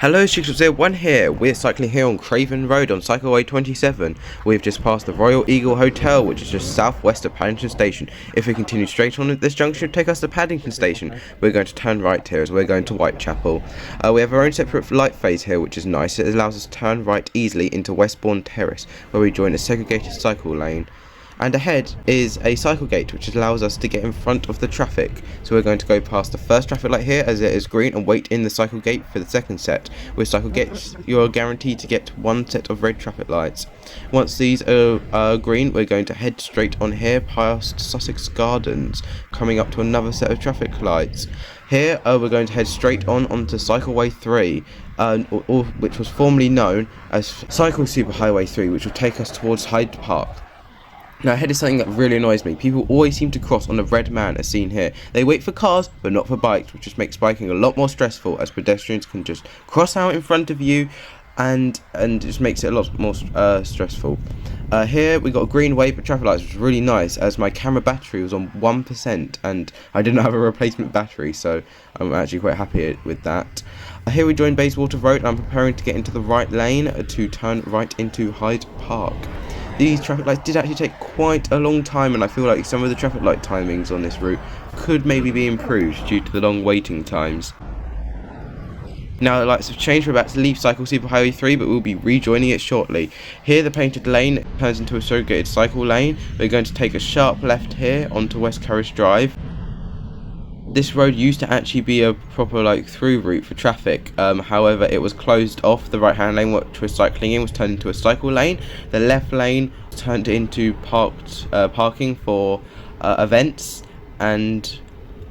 Hello, 601 here. We're cycling here on Craven Road on Cycleway 27. We've just passed the Royal Eagle Hotel, which is just southwest of Paddington Station. If we continue straight on at this junction, take us to Paddington Station. We're going to turn right here as we're going to Whitechapel. We have our own separate light phase here, which is nice. It allows us to turn right easily into Westbourne Terrace, where we join a segregated cycle lane. And ahead is a cycle gate which allows us to get in front of the traffic. So we're going to go past the first traffic light here as it is green and wait in the cycle gate for the second set. With cycle gates you're guaranteed to get one set of red traffic lights. Once these are green, we're going to head straight on here past Sussex Gardens, coming up to another set of traffic lights. Here we're going to head straight onto Cycleway 3, which was formerly known as Cycle Superhighway 3, which will take us towards Hyde Park. Now ahead is something that really annoys me. People always seem to cross on the red man as seen here. They wait for cars but not for bikes, which just makes biking a lot more stressful as pedestrians can just cross out in front of you and it just makes it a lot more stressful. Here we got a green wave of traffic lights, which is really nice as my camera battery was on 1% and I didn't have a replacement battery, so I'm actually quite happy with that. Here we join Bayswater Road and I'm preparing to get into the right lane to turn right into Hyde Park. These traffic lights did actually take quite a long time, and I feel like some of the traffic light timings on this route could maybe be improved due to the long waiting times. Now the lights have changed. We're about to leave Cycle Superhighway 3, but we'll be rejoining it shortly. Here the painted lane turns into a segregated cycle lane. We're going to take a sharp left here onto West Carriage Drive. This road used to actually be a proper through route for traffic, however it was closed off. The right hand lane which we're cycling in was turned into a cycle lane. The left lane turned into parking for events, and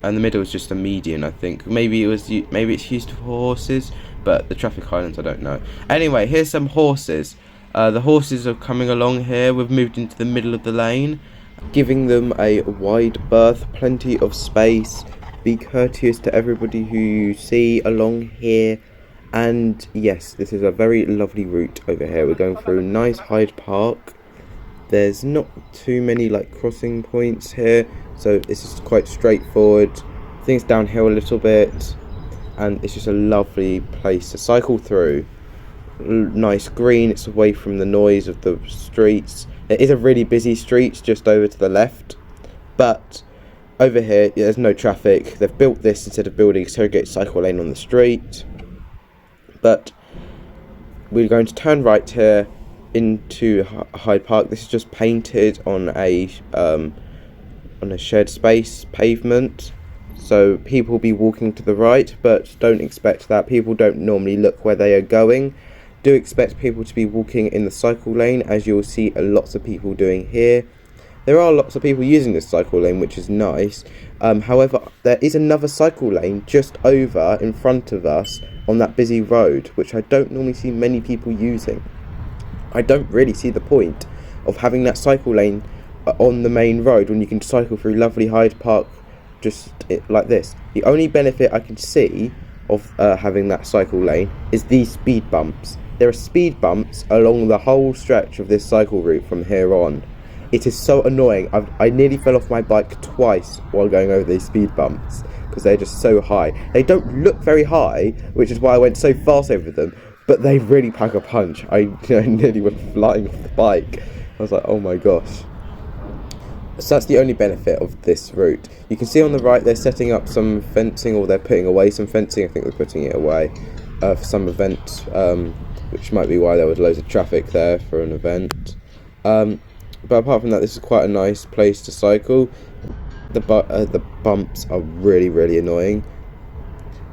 the middle was just a median. I think maybe it's used for horses, but the traffic islands I don't know. Anyway, here's some horses. The horses are coming along here. We've moved into the middle of the lane, giving them a wide berth, plenty of space. Be courteous to everybody who you see along here, and yes, this is a very lovely route over here. We're going through nice Hyde Park. There's not too many crossing points here, so this is quite straightforward. Things downhill a little bit, and it's just a lovely place to cycle through. Nice green, it's away from the noise of the streets. There is a really busy street just over to the left, but over here, there's no traffic. They've built this instead of building a segregated cycle lane on the street. But we're going to turn right here into Hyde Park. This is just painted on a shared space pavement, so people will be walking to the right, but don't expect that. People don't normally look where they are going. Do expect people to be walking in the cycle lane, as you'll see lots of people doing here. There are lots of people using this cycle lane, which is nice. However, there is another cycle lane just over in front of us on that busy road, which I don't normally see many people using. I don't really see the point of having that cycle lane on the main road when you can cycle through lovely Hyde Park just like this. The only benefit I can see of having that cycle lane is these speed bumps. There are speed bumps along the whole stretch of this cycle route from here on. It is so annoying. I nearly fell off my bike twice while going over these speed bumps because they're just so high. They don't look very high, which is why I went so fast over them, but they really pack a punch. I nearly went flying off the bike. I was like, oh my gosh. So that's the only benefit of this route. You can see on the right they're setting up some fencing, or they're putting away some fencing. I think they're putting it away for some event, which might be why there was loads of traffic there for an event. But apart from that, this is quite a nice place to cycle. The bumps are really, really annoying.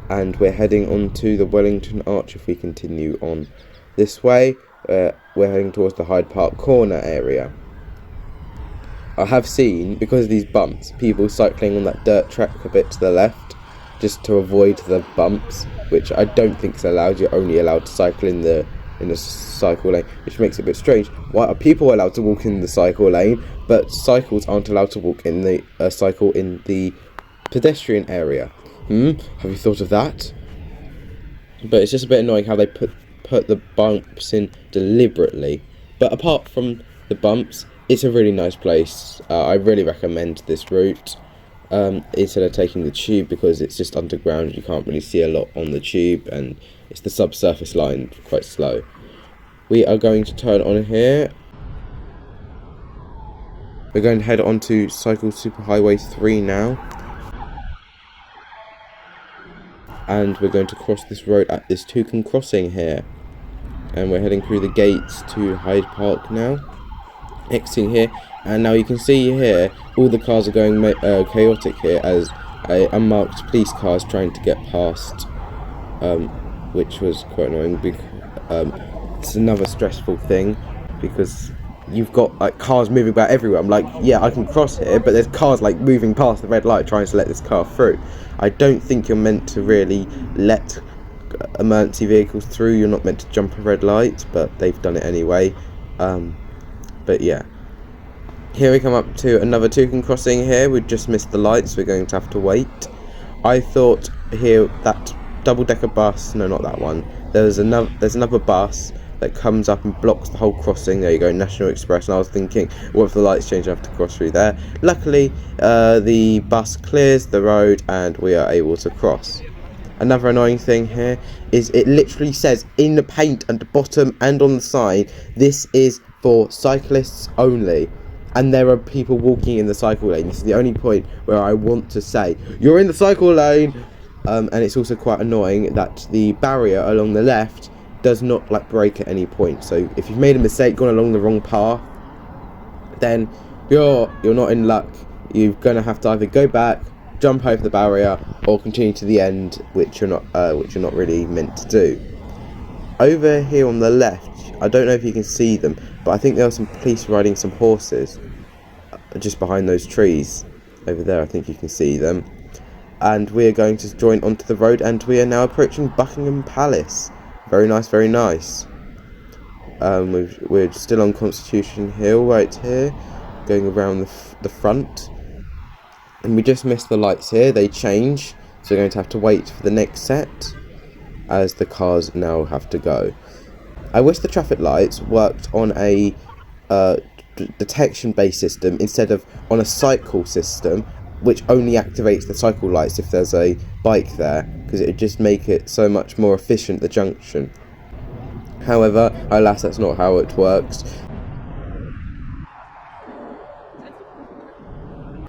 And we're heading on to the Wellington Arch if we continue on this way. We're heading towards the Hyde Park corner area. I have seen, because of these bumps, people cycling on that dirt track a bit to the left, just to avoid the bumps, which I don't think is allowed. You're only allowed to cycle in the cycle lane, which makes it a bit strange. Why are people allowed to walk in the cycle lane, but cycles aren't allowed to walk in the cycle in the pedestrian area? Have you thought of that? But it's just a bit annoying how they put the bumps in deliberately. But apart from the bumps, it's a really nice place. I really recommend this route. instead of taking the tube, because it's just underground. You can't really see a lot on the tube, and it's the subsurface line, quite slow. We are going to turn on here. We're going to head on to Cycle Superhighway 3 now. And we're going to cross this road at this Toucan crossing here. And we're heading through the gates to Hyde Park now. Exiting here. And now you can see here, all the cars are going chaotic here as unmarked police cars trying to get past. Which was quite annoying. It's another stressful thing, because you've got like cars moving about everywhere. I'm like, yeah, I can cross here, but there's cars like moving past the red light trying to let this car through. I don't think you're meant to really let emergency vehicles through. You're not meant to jump a red light, but they've done it anyway. But yeah, here we come up to another Toucan crossing here. We just missed the lights, we're going to have to wait. I thought here that double-decker bus, no, not that one, there's another bus that comes up and blocks the whole crossing. There you go, National Express. And I was thinking, what if the lights change? I have to cross through there. Luckily, the bus clears the road and we are able to cross. Another annoying thing here is it literally says in the paint at the bottom and on the side, this is for cyclists only. And there are people walking in the cycle lane. This is the only point where I want to say, you're in the cycle lane. And it's also quite annoying that the barrier along the left does not like break at any point. So if you've made a mistake, gone along the wrong path, then you're not in luck. You're gonna have to either go back, jump over the barrier, or continue to the end, which you're not really meant to do. Over here on the left, I don't know if you can see them, but I think there are some police riding some horses just behind those trees over there. I think you can see them, and we are going to join onto the road, and we are now approaching Buckingham Palace. Very nice, very nice. We're still on Constitution Hill right here, going around the front. And we just missed the lights here, they change. So we're going to have to wait for the next set, as the cars now have to go. I wish the traffic lights worked on a detection-based system instead of on a cycle system, which only activates the cycle lights if there's a bike there, because it would just make it so much more efficient, the junction. However, alas, that's not how it works.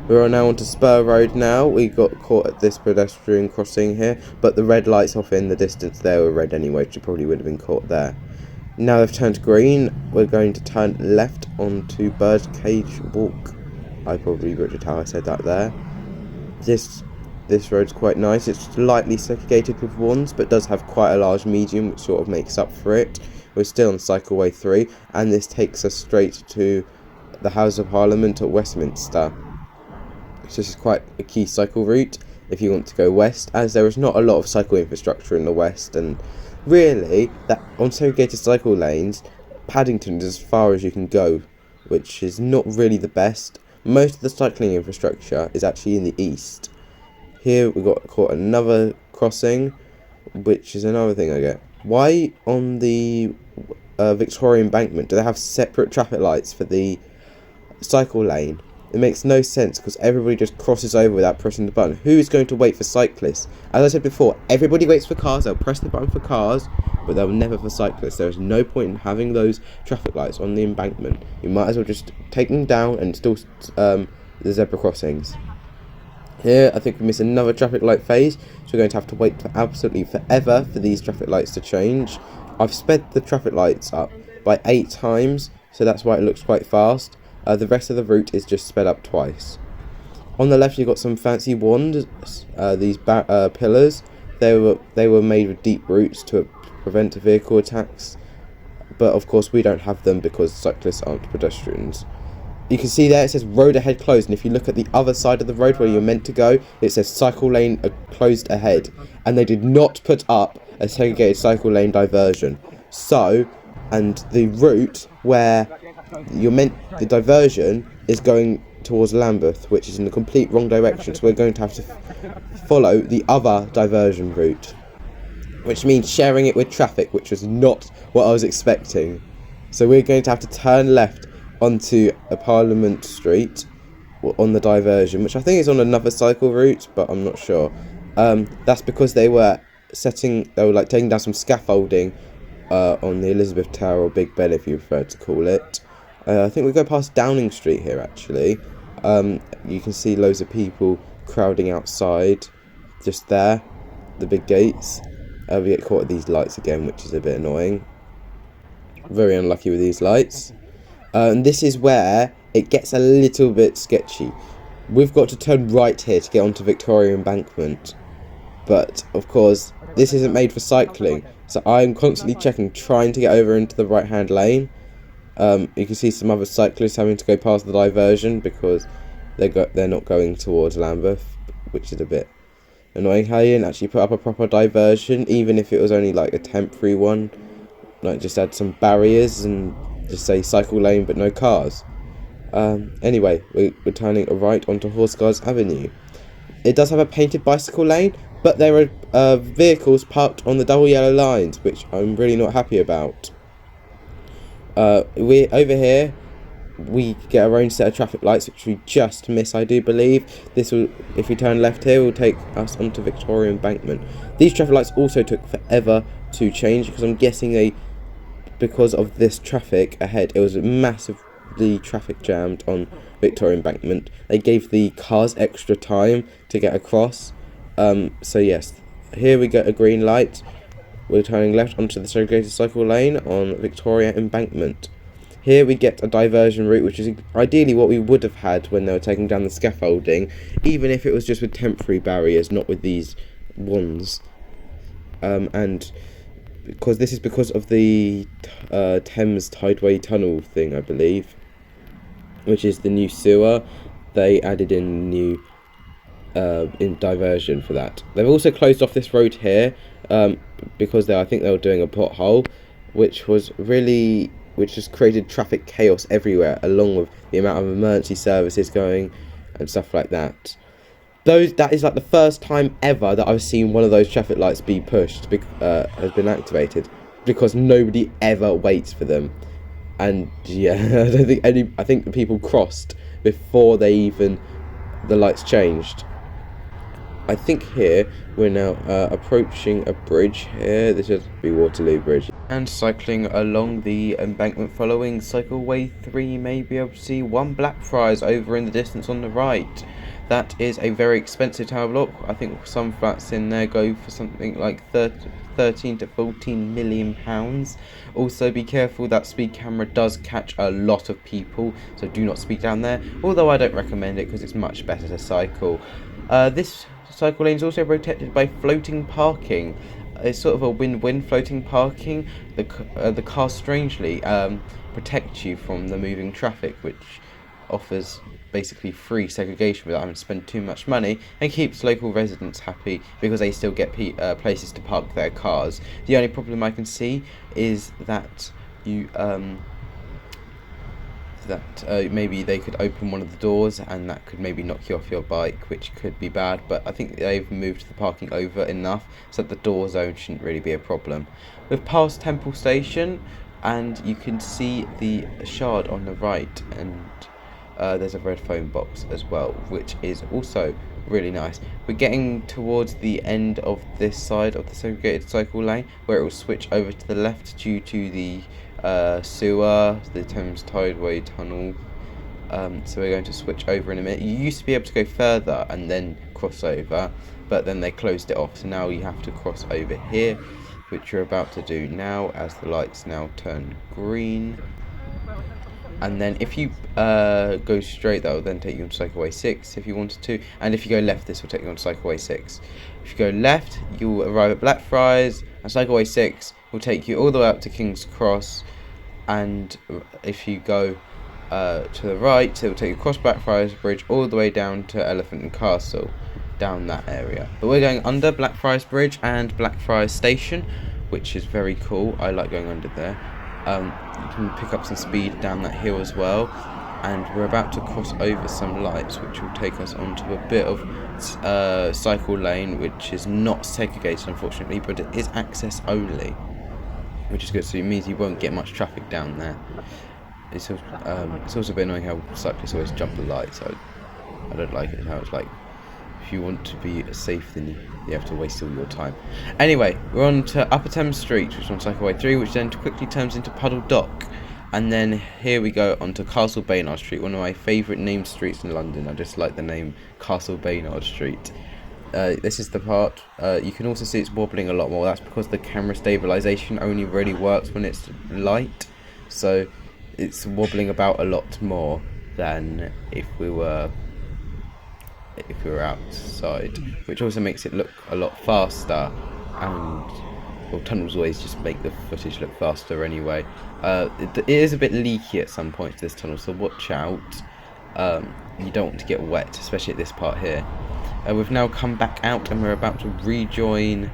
We are now onto Spur Road now. We got caught at this pedestrian crossing here, but the red lights off in the distance there were red anyway, so probably would have been caught there. Now they've turned green, we're going to turn left onto Birdcage Walk. I probably butchered how I said that there. This road's quite nice. It's lightly segregated with ones, but does have quite a large median, which sort of makes up for it. We're still on Cycleway 3, and this takes us straight to the House of Parliament at Westminster. So this is quite a key cycle route if you want to go west, as there is not a lot of cycle infrastructure in the west, and really, that on segregated cycle lanes, Paddington is as far as you can go, which is not really the best. Most of the cycling infrastructure is actually in the east. Here we got caught another crossing, which is another thing I get. Why on the Victoria Embankment do they have separate traffic lights for the cycle lane? It makes no sense, because everybody just crosses over without pressing the button. Who is going to wait for cyclists? As I said before, everybody waits for cars. They'll press the button for cars, but they'll never for cyclists. There is no point in having those traffic lights on the embankment. You might as well just take them down and install the zebra crossings. Here, I think we missed another traffic light phase, so we're going to have to wait for absolutely forever for these traffic lights to change. I've sped the traffic lights up by 8 times, so that's why it looks quite fast. The rest of the route is just sped up twice. On the left, you've got some fancy wands. These pillars. They were made with deep roots to prevent vehicle attacks, but of course we don't have them because cyclists aren't pedestrians. You can see there it says road ahead closed, and if you look at the other side of the road where you're meant to go, it says cycle lane closed ahead, and they did not put up a segregated cycle lane diversion. So, and the route where the diversion is going towards Lambeth, which is in the complete wrong direction, so we're going to have to follow the other diversion route, which means sharing it with traffic, which was not what I was expecting. So we're going to have to turn left onto a Parliament Street, on the diversion, which I think is on another cycle route, but I'm not sure. That's because they were like taking down some scaffolding on the Elizabeth Tower, or Big Ben if you prefer to call it. I think we go past Downing Street here actually. You can see loads of people crowding outside, just there, the big gates. We get caught at these lights again, which is a bit annoying. Very unlucky with these lights. And this is where it gets a little bit sketchy. We've got to turn right here to get onto Victoria Embankment. But, of course, this isn't made for cycling. So I'm constantly checking, trying to get over into the right-hand lane. You can see some other cyclists having to go past the diversion because they're not going towards Lambeth, which is a bit annoying. How you didn't actually put up a proper diversion, even if it was only like a temporary one. Like just add some barriers and just say cycle lane but no cars. Anyway, we're turning right onto Horseguards Avenue. It does have a painted bicycle lane, but there are vehicles parked on the double yellow lines, which I'm really not happy about. We over here, we get our own set of traffic lights, which we just miss, I do believe. This will, if we turn left here, will take us onto Victoria Embankment. These traffic lights also took forever to change, because I'm guessing because of this traffic ahead, it was massively traffic jammed on Victoria Embankment. They gave the cars extra time to get across. So yes, here we get a green light. We're turning left onto the segregated cycle lane on Victoria Embankment. Here we get a diversion route, which is ideally what we would have had when they were taking down the scaffolding, even if it was just with temporary barriers, not with these ones. And because this is because of the Thames Tideway tunnel thing, I believe, which is the new sewer. They added in new in diversion for that. They've also closed off this road here because I think they were doing a pothole, which just created traffic chaos everywhere, along with the amount of emergency services going and stuff like that. That is like the first time ever that I've seen one of those traffic lights be pushed, has been activated, because nobody ever waits for them. And yeah, I think the people crossed before the lights changed. I think here we're now approaching a bridge here. This is the Waterloo Bridge. And cycling along the embankment following Cycleway 3, you may be able to see one Blackfriars over in the distance on the right. That is a very expensive tower block. I think some flats in there go for something like 13 to 14 million pounds. Also be careful, that speed camera does catch a lot of people, so do not speed down there, although I don't recommend it because it's much better to cycle. This cycle lane is also protected by floating parking. It's sort of a win-win, floating parking. The car strangely protects you from the moving traffic, which offers basically free segregation without having to spend too much money, and keeps local residents happy because they still get places to park their cars. The only problem I can see is that maybe they could open one of the doors and that could maybe knock you off your bike, which could be bad, but I think they've moved the parking over enough so that the door zone shouldn't really be a problem. We've passed Temple Station and you can see the Shard on the right, and there's a red phone box as well, which is also really nice. We're getting towards the end of this side of the segregated cycle lane, where it will switch over to the left due to the sewer, the Thames Tideway tunnel. So we're going to switch over in a minute. You used to be able to go further and then cross over, but then they closed it off, so now you have to cross over here, which you're about to do now as the lights now turn green. And then if you go straight, that will then take you on Cycleway 6 if you wanted to. And if you go left, this will take you on Cycleway 6. If you go left, you will arrive at Blackfriars, and Cycleway 6 will take you all the way up to King's Cross. And if you go to the right, it will take you across Blackfriars Bridge all the way down to Elephant and Castle, down that area. But we're going under Blackfriars Bridge and Blackfriars Station, which is very cool. I like going under there. You can pick up some speed down that hill as well, and we're about to cross over some lights which will take us onto a bit of cycle lane, which is not segregated unfortunately, but it is access only, which is good, so it means you won't get much traffic down there. It's also a bit annoying how cyclists always jump the lights, so I don't like it how it's like, if you want to be safe, then you have to waste all your time. Anyway, we're on to Upper Thames Street, which is on Cycleway 3, which then quickly turns into Puddle Dock. And then here we go onto Castle Baynard Street, one of my favourite named streets in London. I just like the name Castle Baynard Street. This is the part, you can also see it's wobbling a lot more. That's because the camera stabilisation only really works when it's light. So it's wobbling about a lot more than if we were outside, which also makes it look a lot faster. And well, tunnels always just make the footage look faster anyway. It is a bit leaky at some points, this tunnel, so watch out. You don't want to get wet, especially at this part here. We've now come back out and we're about to rejoin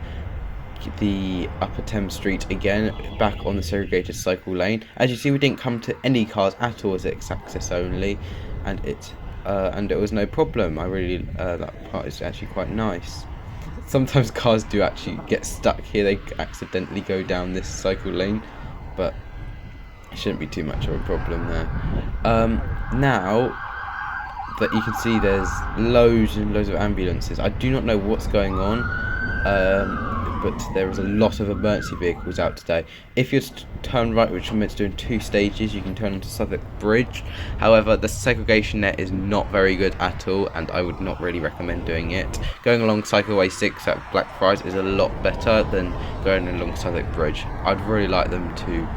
the Upper Thames Street again, back on the segregated cycle lane. As you see, we didn't come to any cars at all as X-axis only, and it was no problem. I really that part is actually quite nice. Sometimes cars do actually get stuck here, they accidentally go down this cycle lane, but it shouldn't be too much of a problem there. Now that you can see, there's loads and loads of ambulances. I do not know what's going on, but there is a lot of emergency vehicles out today. If you're to turn right, which we're meant to do in 2 stages, you can turn onto Sussex Bridge. However, the segregation there is not very good at all, and I would not really recommend doing it. Going along Cycleway 6 at Blackfriars is a lot better than going along Sussex Bridge. I'd really like them to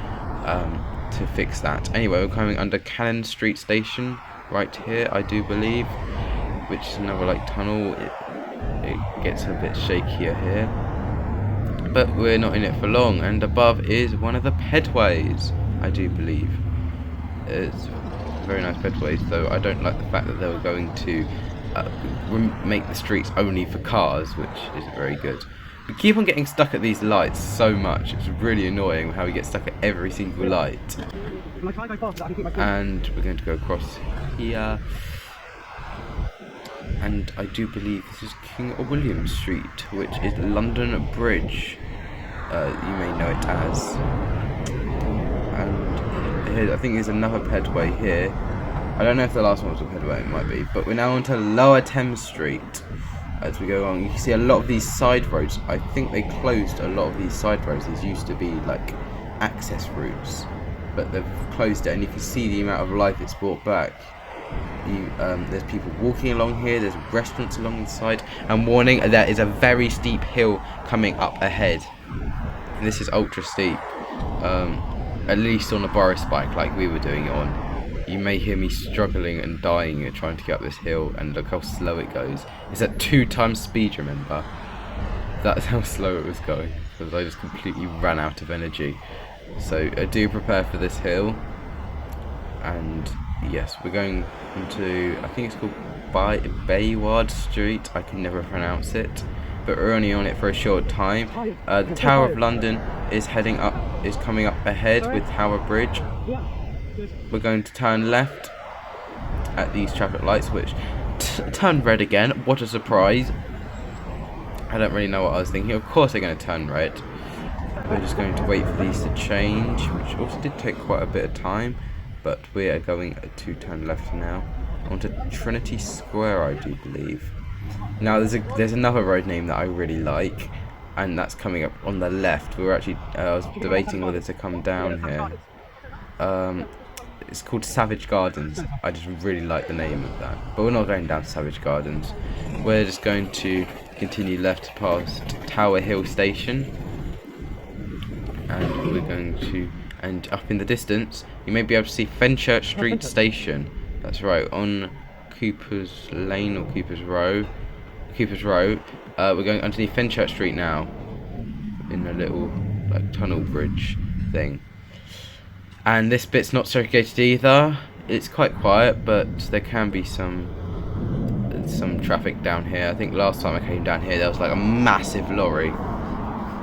fix that. Anyway, we're coming under Cannon Street Station right here, I do believe, which is another like tunnel. It gets a bit shakier here, but we're not in it for long. And above is one of the pedways, I do believe. It's very nice pedways, though I don't like the fact that they were going to make the streets only for cars, which isn't very good. We keep on getting stuck at these lights so much. It's really annoying how we get stuck at every single light. And we're going to go across here. And I do believe this is King William Street, which is London Bridge. You may know it as. And here, I think there's another pedway here. I don't know if the last one was a pedway, it might be. But we're now onto Lower Thames Street. As we go along, you can see a lot of these side roads. I think they closed a lot of these side roads. These used to be like access routes, but they've closed it, and you can see the amount of life it's brought back. There's people walking along here, there's restaurants along the side, and warning, there is a very steep hill coming up ahead. And this is ultra steep, at least on a Boris bike like we were doing it on. You may hear me struggling and dying and trying to get up this hill, and look how slow it goes. It's at 2 times speed, remember? That's how slow it was going, because I just completely ran out of energy. So do prepare for this hill. And yes, we're going into, I think it's called Byward Street. I can never pronounce it, but we're only on it for a short time. The Tower of London is coming up ahead with Tower Bridge. We're going to turn left at these traffic lights, which turn red again. What a surprise. I don't really know what I was thinking. Of course they're going to turn red. We're just going to wait for these to change, which also did take quite a bit of time. But we are going to turn left now onto Trinity Square, I do believe. Now there's another road name that I really like, and that's coming up on the left. We were actually I was debating whether to come down here. It's called Savage Gardens. I just really like the name of that. But we're not going down to Savage Gardens. We're just going to continue left past Tower Hill Station. And we're going to, and up in the distance, you may be able to see Fenchurch Street Station. That's right, on Cooper's Lane or Cooper's Row. We're going underneath Fenchurch Street now, in a little like tunnel bridge thing. And this bit's not segregated either. It's quite quiet, but there can be some traffic down here. I think last time I came down here there was like a massive lorry,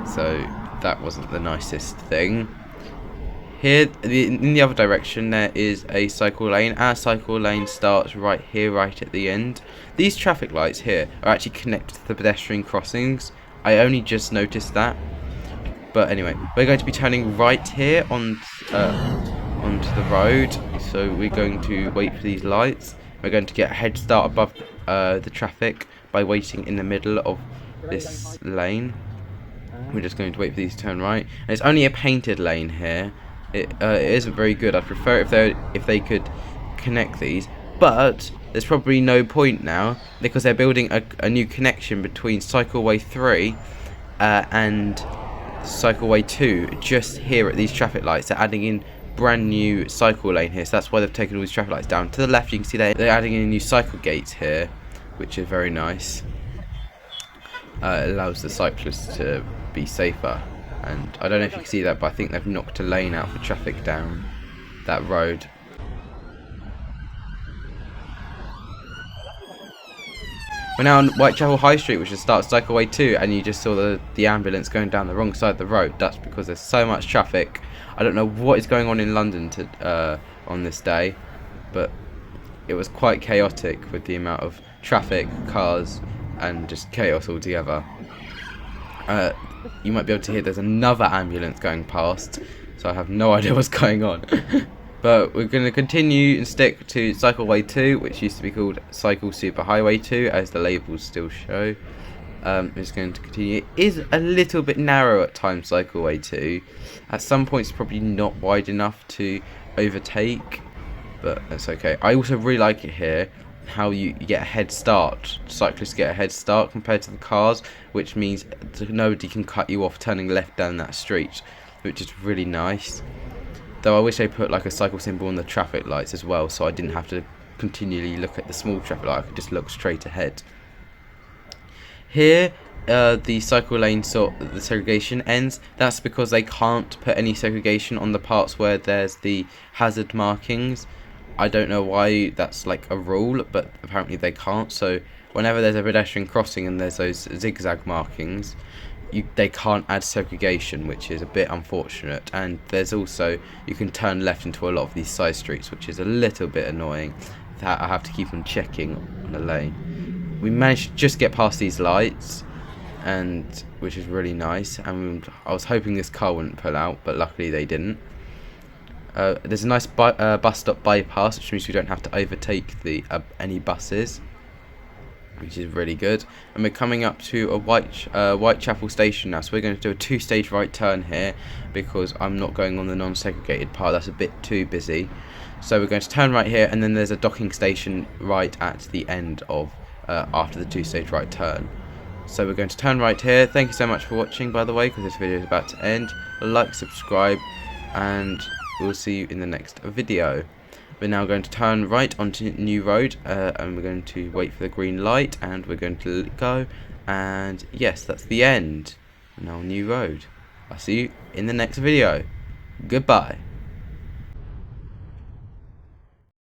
so that wasn't the nicest thing. Here, in the other direction, there is a cycle lane. Our cycle lane starts right here, right at the end. These traffic lights here are actually connected to the pedestrian crossings. I only just noticed that. But anyway, we're going to be turning right here onto the road. So we're going to wait for these lights. We're going to get a head start above the traffic by waiting in the middle of this lane. We're just going to wait for these to turn right. And it's only a painted lane here. It isn't very good. I'd prefer if they could connect these, but there's probably no point now because they're building a new connection between Cycleway 3 and Cycleway 2 just here at these traffic lights. They're adding in brand new cycle lane here, so that's why they've taken all these traffic lights down. To the left you can see they're adding in a new cycle gate here, which is very nice. It allows the cyclists to be safer, and I don't know if you can see that, but I think they've knocked a lane out for traffic down that road. We're now on Whitechapel High Street, which is start Cycleway 2, and you just saw the ambulance going down the wrong side of the road. That's because there's so much traffic. I don't know what is going on in London on this day, but it was quite chaotic with the amount of traffic, cars, and just chaos altogether. You might be able to hear there's another ambulance going past, so I have no idea what's going on. But we're going to continue and stick to Cycleway 2, which used to be called Cycle Superhighway 2, as the labels still show. It's going to continue. It is a little bit narrow at times, Cycleway 2. At some points, it's probably not wide enough to overtake, but that's okay. I also really like it here, how you get a head start. Cyclists get a head start compared to the cars, which means nobody can cut you off turning left down that street, which is really nice. Though I wish they put like a cycle symbol on the traffic lights as well, so I didn't have to continually look at the small traffic light. I could just look straight ahead. Here, the cycle lane the segregation ends. That's because they can't put any segregation on the parts where there's the hazard markings. I don't know why that's like a rule, but apparently they can't. So whenever there's a pedestrian crossing and there's those zigzag markings, they can't add segregation, which is a bit unfortunate. And there's also, you can turn left into a lot of these side streets, which is a little bit annoying. That I have to keep on checking on the lane. We managed to just get past these lights, and which is really nice. And I was hoping this car wouldn't pull out, but luckily they didn't. There's a nice bus stop bypass, which means we don't have to overtake any buses, which is really good. And we're coming up to a Whitechapel station now, so we're going to do a two-stage right turn here because I'm not going on the non-segregated part. That's a bit too busy. So we're going to turn right here, and then there's a docking station right at the end of after the two-stage right turn. So we're going to turn right here. Thank you so much for watching, by the way, because this video is about to end. Like, subscribe, and we'll see you in the next video. We're now going to turn right onto New Road, and we're going to wait for the green light, and we're going to go. And yes, that's the end. Now New Road. I'll see you in the next video. Goodbye.